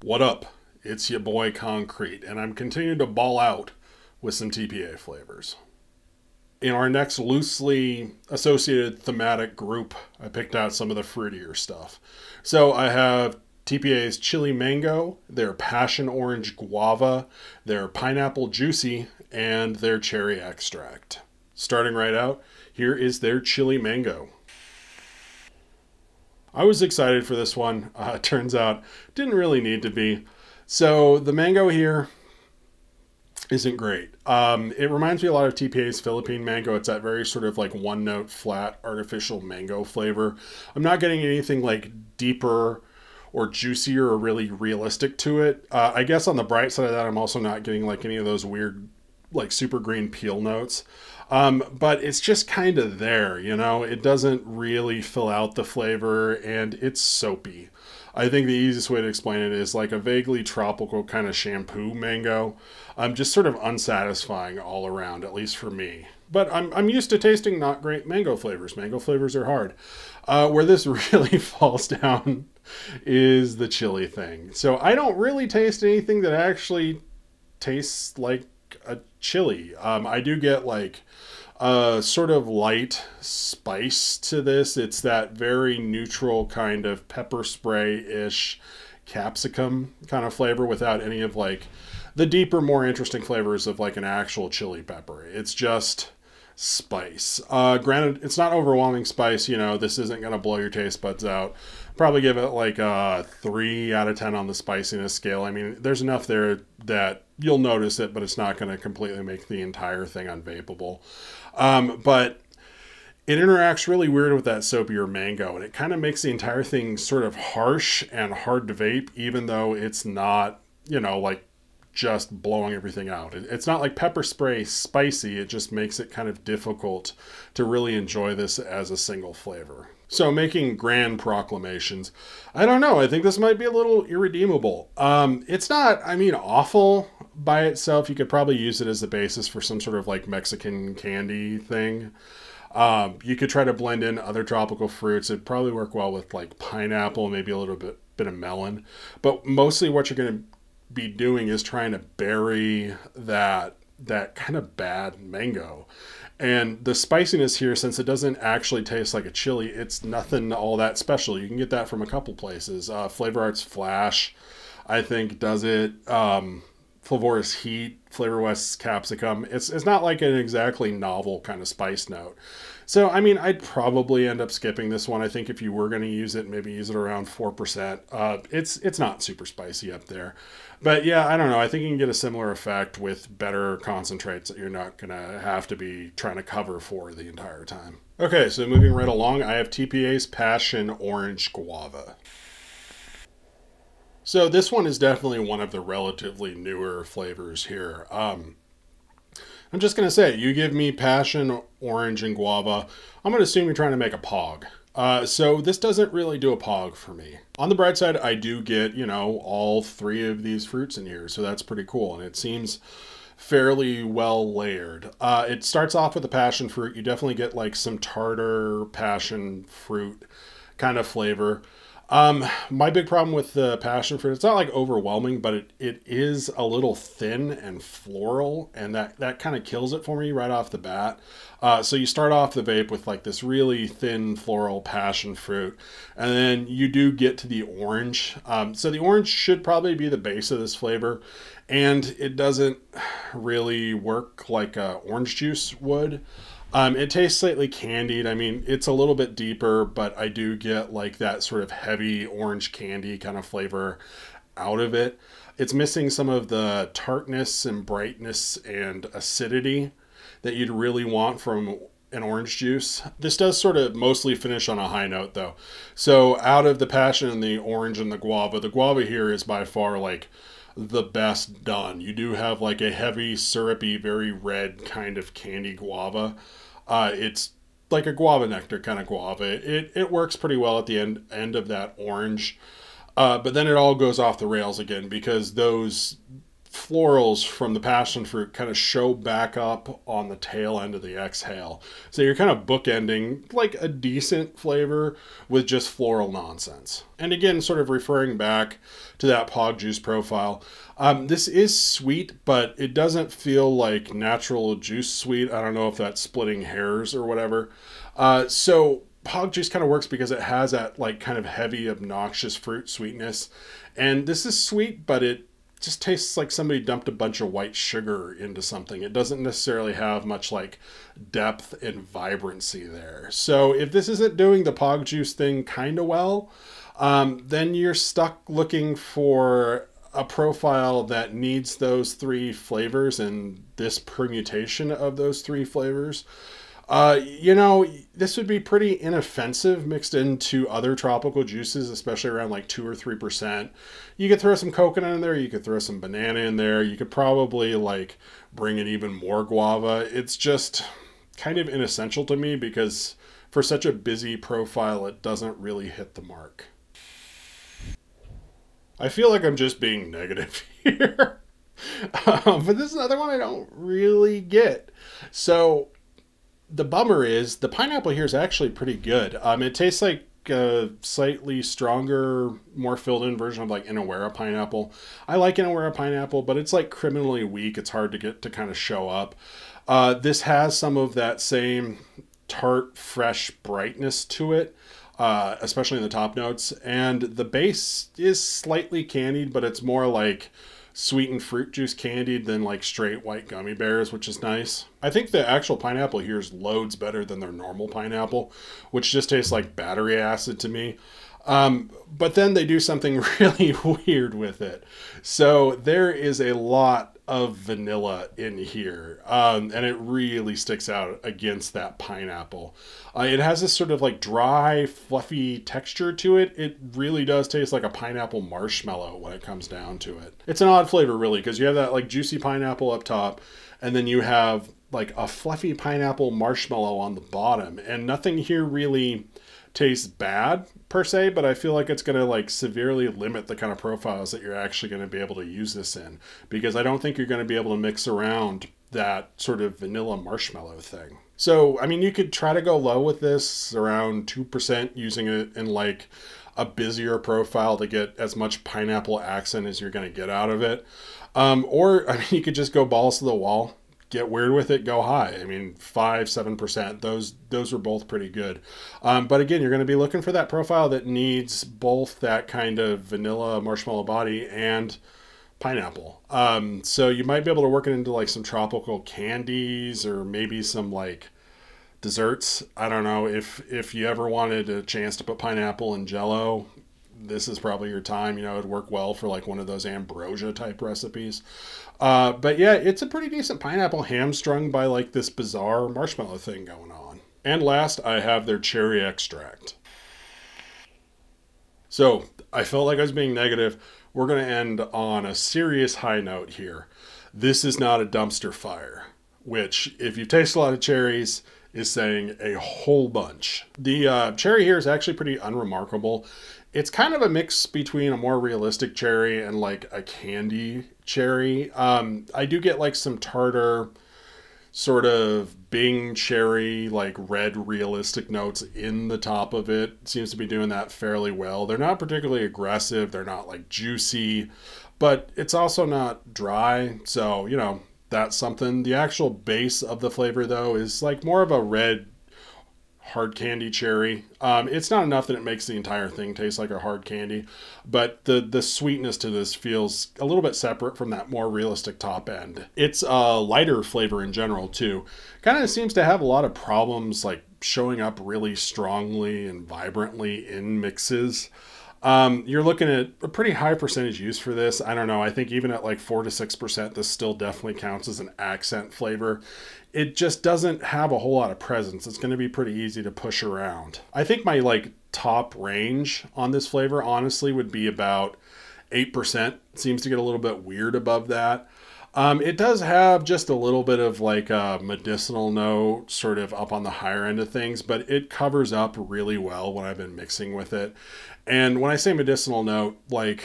What up? It's your boy Concrete, and I'm continuing to ball out with some TPA flavors. In our next loosely associated thematic group, I picked out some of the fruitier stuff. So I have TPA's Chili Mango, their Passion Orange Guava, their Pineapple Juicy, and their Cherry Extract. Starting right out, here is their Chili Mango. I was excited for this one. Turns out, didn't really need to be. So the mango here isn't great. It reminds me a lot of TPA's Philippine mango. It's that very sort of like one note flat artificial mango flavor. I'm not getting anything like deeper or juicier or really realistic to it. I guess on the bright side of that, I'm also not getting like any of those weird like super green peel notes. But it's just kind of there, you know, it doesn't really fill out the flavor and it's soapy. I think the easiest way to explain it is like a vaguely tropical kind of shampoo mango. Just sort of unsatisfying all around, at least for me. But I'm used to tasting not great mango flavors. Mango flavors are hard. Where this really falls down is the chili thing. So I don't really taste anything that actually tastes like a chili. I do get like a sort of light spice to this. It's that very neutral kind of pepper spray-ish capsicum kind of flavor without any of like the deeper, more interesting flavors of like an actual chili pepper. It's just spice. Granted, it's not overwhelming spice. You know, this isn't going to blow your taste buds out. Probably give it like a 3 out of 10 on the spiciness scale. I mean, there's enough there that you'll notice it, but it's not going to completely make the entire thing unvapeable. But it interacts really weird with that soapier mango, and it kind of makes the entire thing sort of harsh and hard to vape, even though it's not, you know, like just blowing everything out. It's not like pepper spray spicy. It just makes it kind of difficult to really enjoy this as a single flavor. So making grand proclamations, I don't know. I think this might be a little irredeemable. It's not, I mean, awful by itself. You could probably use it as the basis for some sort of like Mexican candy thing. You could try to blend in other tropical fruits. It'd probably work well with like pineapple, maybe a little bit of melon. But mostly what you're going to be doing is trying to bury that kind of bad mango. And the spiciness here, since it doesn't actually taste like a chili, it's nothing all that special. You can get that from a couple places. Flavor Arts Flash, I think, does it. Flavorous Heat, Flavor West's Capsicum. It's not like an exactly novel kind of spice note. So, I mean, I'd probably end up skipping this one. I think if you were going to use it, maybe use it around 4%. It's not super spicy up there. But yeah, I don't know. I think you can get a similar effect with better concentrates that you're not going to have to be trying to cover for the entire time. Okay, so moving right along, I have TPA's Passion Orange Guava. So this one is definitely one of the relatively newer flavors here. I'm just going to say, you give me Passion Orange and Guava, I'm going to assume you're trying to make a POG. So this doesn't really do a POG for me. On the bright side, I do get, you know, all 3 of these fruits in here, so that's pretty cool. And it seems fairly well layered. It starts off with the passion fruit. You definitely get like some tartar passion fruit kind of flavor. My big problem with the passion fruit, it's not like overwhelming, but it is a little thin and floral, and that kind of kills it for me right off the bat. So you start off the vape with like this really thin floral passion fruit, and then you do get to the orange. So the orange should probably be the base of this flavor, and it doesn't really work like orange juice would. It tastes slightly candied. I mean, it's a little bit deeper, but I do get like that sort of heavy orange candy kind of flavor out of it. It's missing some of the tartness and brightness and acidity that you'd really want from an orange juice. This does sort of mostly finish on a high note though. So out of the passion and the orange and the guava here is by far like the best done. You do have like a heavy, syrupy, very red kind of candy guava. It's like a guava nectar kind of guava. It works pretty well at the end of that orange. But then it all goes off the rails again because those florals from the passion fruit kind of show back up on the tail end of the exhale. So you're kind of bookending like a decent flavor with just floral nonsense. And again, sort of referring back to that POG juice profile, this is sweet, but it doesn't feel like natural juice sweet. I don't know if that's splitting hairs or whatever. So POG juice kind of works because it has that like kind of heavy, obnoxious fruit sweetness. And this is sweet, but it just tastes like somebody dumped a bunch of white sugar into something. It doesn't necessarily have much like depth and vibrancy there. So if this isn't doing the POG juice thing kind of well, then you're stuck looking for a profile that needs those three flavors and this permutation of those three flavors. You know, this would be pretty inoffensive mixed into other tropical juices, especially around like 2 or 3%. You could throw some coconut in there. You could throw some banana in there. You could probably like bring in even more guava. It's just kind of inessential to me because for such a busy profile, it doesn't really hit the mark. I feel like I'm just being negative here. But this is another one I don't really get. So the bummer is the pineapple here is actually pretty good. It tastes like a slightly stronger, more filled in version of like Inawera pineapple. I like Inawera pineapple, but it's like criminally weak. It's hard to get to kind of show up. This has some of that same tart, fresh brightness to it, especially in the top notes. And the base is slightly candied, but it's more like sweetened fruit juice candied than like straight white gummy bears, which is nice. I think the actual pineapple here is loads better than their normal pineapple, which just tastes like battery acid to me. But then they do something really weird with it. So there is a lot of vanilla in here, and it really sticks out against that pineapple. It has this sort of like dry, fluffy texture to it. It really does taste like a pineapple marshmallow when it comes down to it. It's an odd flavor really, because you have that like juicy pineapple up top, and then you have like a fluffy pineapple marshmallow on the bottom, and nothing here really tastes bad per se, but I feel like it's going to like severely limit the kind of profiles that you're actually going to be able to use this in, because I don't think you're going to be able to mix around that sort of vanilla marshmallow thing. So, I mean, you could try to go low with this around 2% using it in like a busier profile to get as much pineapple accent as you're going to get out of it. Or, I mean, you could just go balls to the wall, get weird with it, go high. I mean, 5-7%, those are both pretty good. But again, you're going to be looking for that profile that needs both that kind of vanilla marshmallow body and pineapple. So you might be able to work it into like some tropical candies or maybe some like desserts. I don't know, if you ever wanted a chance to put pineapple in Jell-O, this is probably your time. You know, it'd work well for like one of those ambrosia type recipes. But yeah, it's a pretty decent pineapple hamstrung by like this bizarre marshmallow thing going on. And last, I have their cherry extract. So I felt like I was being negative. We're going to end on a serious high note here. This is not a dumpster fire, which if you taste a lot of cherries is saying a whole bunch. The cherry here is actually pretty unremarkable. It's kind of a mix between a more realistic cherry and like a candy cherry. I do get like some tartar, sort of Bing cherry, like red realistic notes in the top of it. Seems to be doing that fairly well. They're not particularly aggressive. They're not like juicy, but it's also not dry. So, you know, that's something. The actual base of the flavor though is like more of a red hard candy cherry. It's not enough that it makes the entire thing taste like a hard candy, but the sweetness to this feels a little bit separate from that more realistic top end. It's a lighter flavor in general too. Kind of seems to have a lot of problems like showing up really strongly and vibrantly in mixes. You're looking at a pretty high percentage use for this. I don't know. I think even at like 4 to 6%, this still definitely counts as an accent flavor. It just doesn't have a whole lot of presence. It's going to be pretty easy to push around. I think my like top range on this flavor, honestly, would be about 8%. It seems to get a little bit weird above that. It does have just a little bit of like a medicinal note sort of up on the higher end of things, but it covers up really well when I've been mixing with it. And when I say medicinal note, like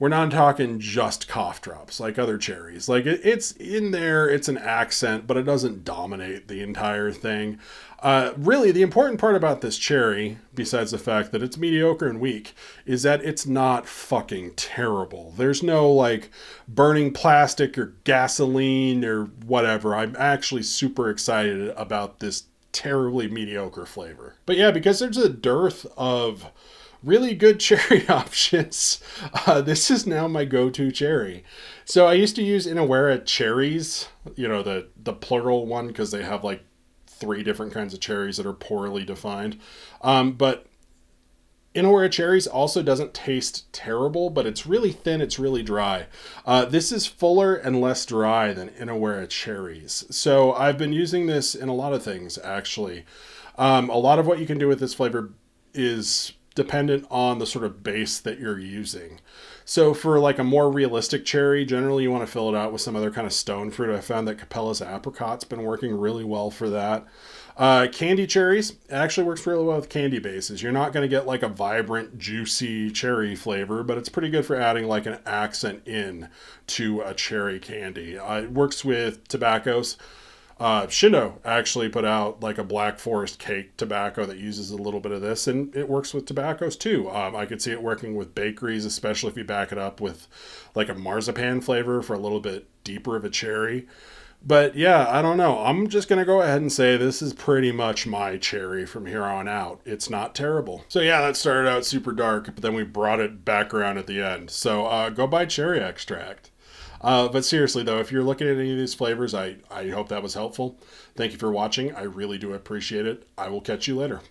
We're not talking just cough drops like other cherries. Like it's in there, it's an accent, but it doesn't dominate the entire thing. Really, the important part about this cherry, besides the fact that it's mediocre and weak, is that it's not fucking terrible. There's no like burning plastic or gasoline or whatever. I'm actually super excited about this terribly mediocre flavor. But yeah, because there's a dearth of really good cherry options, this is now my go-to cherry. So I used to use Inawera cherries, you know, the plural one, because they have like 3 different kinds of cherries that are poorly defined. But Inawera cherries also doesn't taste terrible, but it's really thin, it's really dry. This is fuller and less dry than Inawera cherries. So I've been using this in a lot of things, actually. A lot of what you can do with this flavor is dependent on the sort of base that you're using. So for like a more realistic cherry, generally you want to fill it out with some other kind of stone fruit. I found that Capella's apricot's been working really well for that. Candy cherries, it actually works really well with candy bases. You're not going to get like a vibrant, juicy cherry flavor, but it's pretty good for adding like an accent in to a cherry candy. It works with tobaccos. Shindo actually put out like a Black Forest cake tobacco that uses a little bit of this, and it works with tobaccos too. I could see it working with bakeries, especially if you back it up with like a marzipan flavor for a little bit deeper of a cherry. But yeah, I don't know. I'm just going to go ahead and say this is pretty much my cherry from here on out. It's not terrible. So yeah, that started out super dark, but then we brought it back around at the end. So go buy Cherry Extract. But seriously, though, if you're looking at any of these flavors, I hope that was helpful. Thank you for watching. I really do appreciate it. I will catch you later.